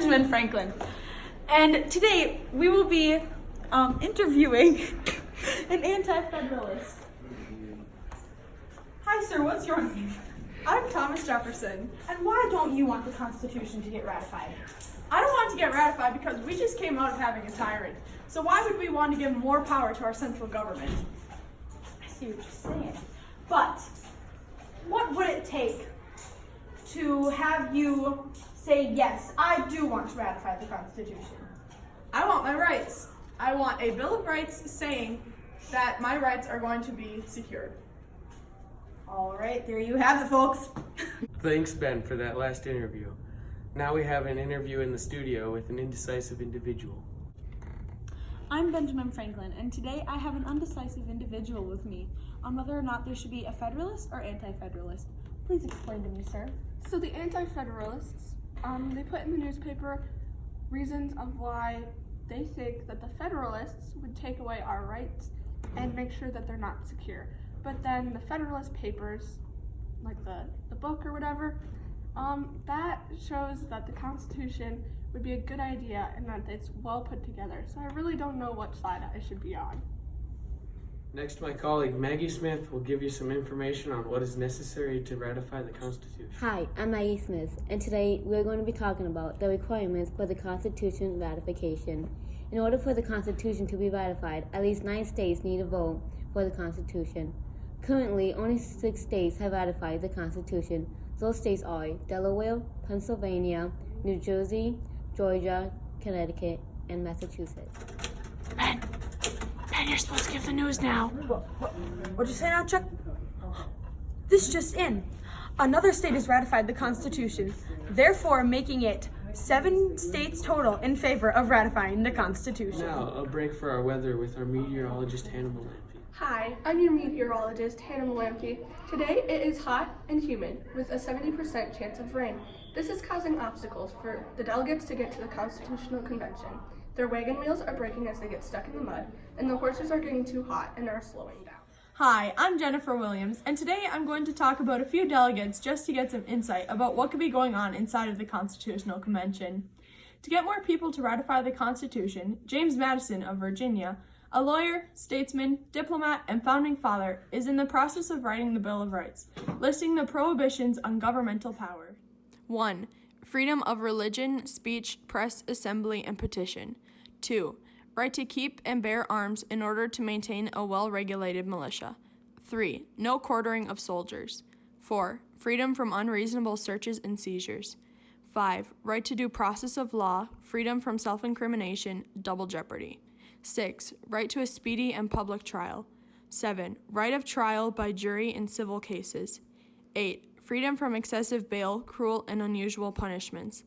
Benjamin Franklin, and today we will be interviewing an anti-federalist. Hi sir, what's your name? I'm Thomas Jefferson. And why don't you want the Constitution to get ratified? I don't want to get ratified because we just came out of having a tyrant. So why would we want to give more power to our central government? I see what you're saying. But what would it take to have you say, yes, I do want to ratify the Constitution? I want my rights. I want a Bill of Rights saying that my rights are going to be secured. All right, there you have it, folks. Thanks, Ben, for that last interview. Now we have an interview in the studio with an indecisive individual. I'm Benjamin Franklin, and today I have an undecisive individual with me on whether or not there should be a Federalist or Anti-Federalist. Please explain to me, sir. So the Anti-Federalists, they put in the newspaper reasons of why they think that the Federalists would take away our rights and make sure that they're not secure. But then the Federalist Papers, like the book or whatever, that shows that the Constitution would be a good idea and that it's well put together. So I really don't know which side I should be on. Next, my colleague Maggie Smith will give you some information on what is necessary to ratify the Constitution. Hi, I'm Maggie Smith, and today we're going to be talking about the requirements for the Constitution ratification. In order for the Constitution to be ratified, at least 9 states need a vote for the Constitution. Currently, only 6 states have ratified the Constitution. Those states are Delaware, Pennsylvania, New Jersey, Georgia, Connecticut, and Massachusetts. Ben, you're supposed to give the news now. What'd you say now, Chuck? This just in. Another state has ratified the Constitution, therefore making it 7 states total in favor of ratifying the Constitution. Now, a break for our weather with our meteorologist Hannah Malamphy. Hi, I'm your meteorologist, Hannah Malamphy. Today it is hot and humid with a 70% chance of rain. This is causing obstacles for the delegates to get to the Constitutional Convention. Their wagon wheels are breaking as they get stuck in the mud, and the horses are getting too hot and are slowing down. Hi, I'm Jennifer Williams, and today I'm going to talk about a few delegates just to get some insight about what could be going on inside of the Constitutional Convention. To get more people to ratify the Constitution, James Madison of Virginia, a lawyer, statesman, diplomat, and founding father, is in the process of writing the Bill of Rights, listing the prohibitions on governmental power. 1. Freedom of religion, speech, press, assembly, and petition. 2. Right to keep and bear arms in order to maintain a well-regulated militia. 3. No quartering of soldiers. 4. Freedom from unreasonable searches and seizures. 5. Right to due process of law, freedom from self-incrimination, double jeopardy. 6. Right to a speedy and public trial. 7. Right of trial by jury in civil cases. 8. Freedom from excessive bail, cruel and unusual punishments.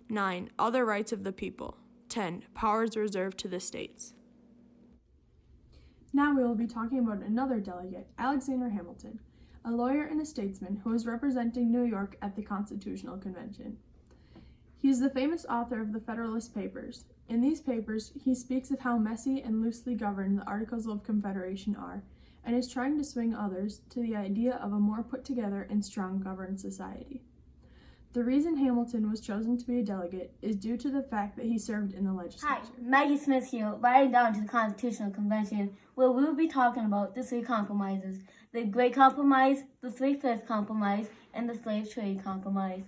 9. Other rights of the people. 10. Powers reserved to the states. Now we will be talking about another delegate, Alexander Hamilton, a lawyer and a statesman who is representing New York at the Constitutional Convention. He is the famous author of the Federalist Papers. In these papers, he speaks of how messy and loosely governed the Articles of Confederation are, and is trying to swing others to the idea of a more put-together and strong governed society. The reason Hamilton was chosen to be a delegate is due to the fact that he served in the legislature. Hi, Maggie Smith here, writing down to the Constitutional Convention, where we will be talking about the 3 compromises: the Great Compromise, the 3/5 Compromise, and the Slave Trade Compromise.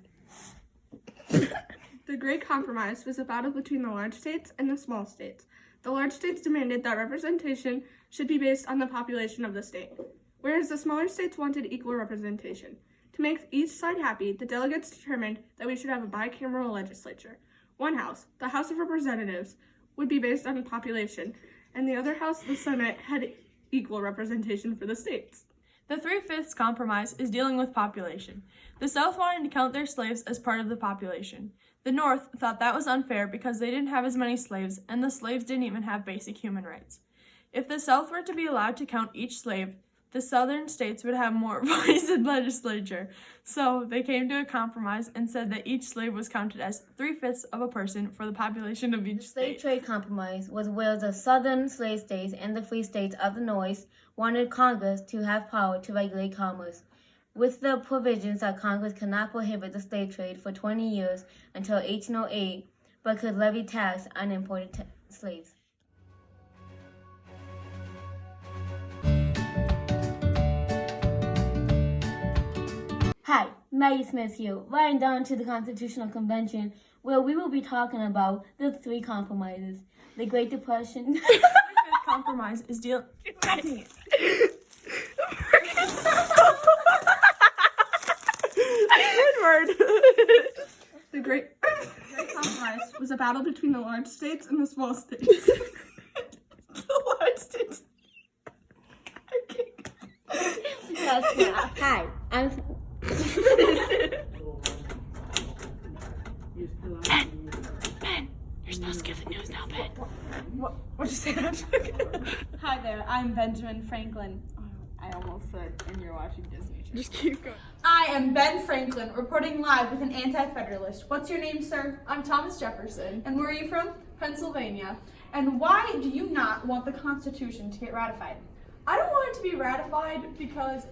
The Great Compromise was a battle between the large states and the small states. The large states demanded that representation should be based on the population of the state, whereas the smaller states wanted equal representation. To make each side happy, the delegates determined that we should have a bicameral legislature. One house, the House of Representatives, would be based on population, and the other house, the Senate, had equal representation for the states. The 3/5 Compromise is dealing with population. The South wanted to count their slaves as part of the population. The North thought that was unfair because they didn't have as many slaves, and the slaves didn't even have basic human rights. If the South were to be allowed to count each slave, the southern states would have more voice in legislature. So they came to a compromise and said that each slave was counted as 3/5 of a person for the population of each The Slave state. Trade Compromise was where the southern slave states and the free states of the North wanted Congress to have power to regulate commerce. with the provisions that Congress cannot prohibit the slave trade for 20 years until 1808, but could levy tax on imported slaves. Hi, Maggie Smith here, writing down to the Constitutional Convention, where we will be talking about the three compromises: the Great Depression. Compromise is deal. The Great Compromise was a battle between the large states and the small states. The large states. Hi, I'm. What'd you say, Senator Chuck? Hi there, I'm Benjamin Franklin. Oh, I almost said, and you're watching Disney. Just keep going. I am Ben Franklin, reporting live with an anti-federalist. What's your name, sir? I'm Thomas Jefferson. And where are you from? Pennsylvania. And why do you not want the Constitution to get ratified? I don't want it to be ratified because